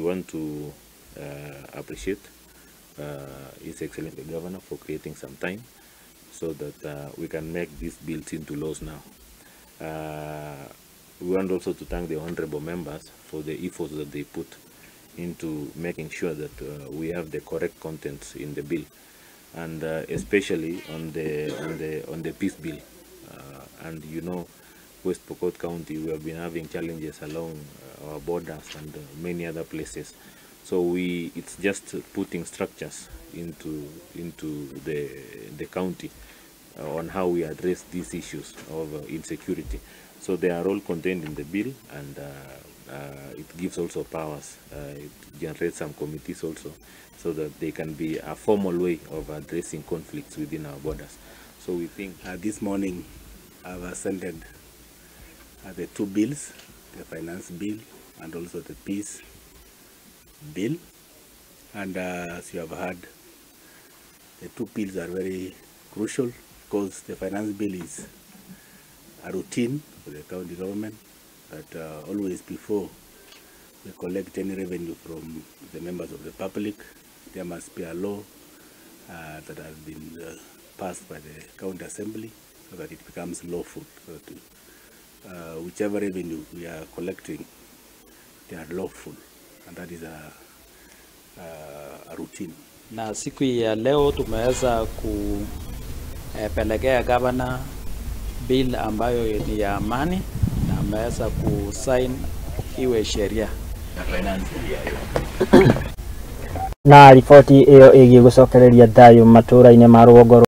want to appreciate His Excellency the Governor for creating some time so that we can make these bills into laws now. We want also to thank the honorable members for the efforts that they put into making sure that we have the correct contents in the bill, and especially on the peace bill. And you know, West Pokot County, we have been having challenges along our borders and many other places. So it's just putting structures into the county on how we address these issues of insecurity. So they are all contained in the bill, and it gives also powers. It generates some committees also, so that they can be a formal way of addressing conflicts within our borders. So we think this morning I've ascended the two bills, the finance bill and also the peace bill. And as you have heard, the two bills are very crucial because the finance bill is a routine for the county government that always before we collect any revenue from the members of the public, there must be a law that has been passed by the county assembly so that it becomes lawful. So that, whichever revenue we are collecting, they are lawful, and that is a routine. Na siku ya leo tumeweza kupelekea Gavana bill ambayo ni ya amani na ameweza kusign iwe sheria. Na ripoti iyo igi Gucokereria Thayu matura-ini ma rũgongo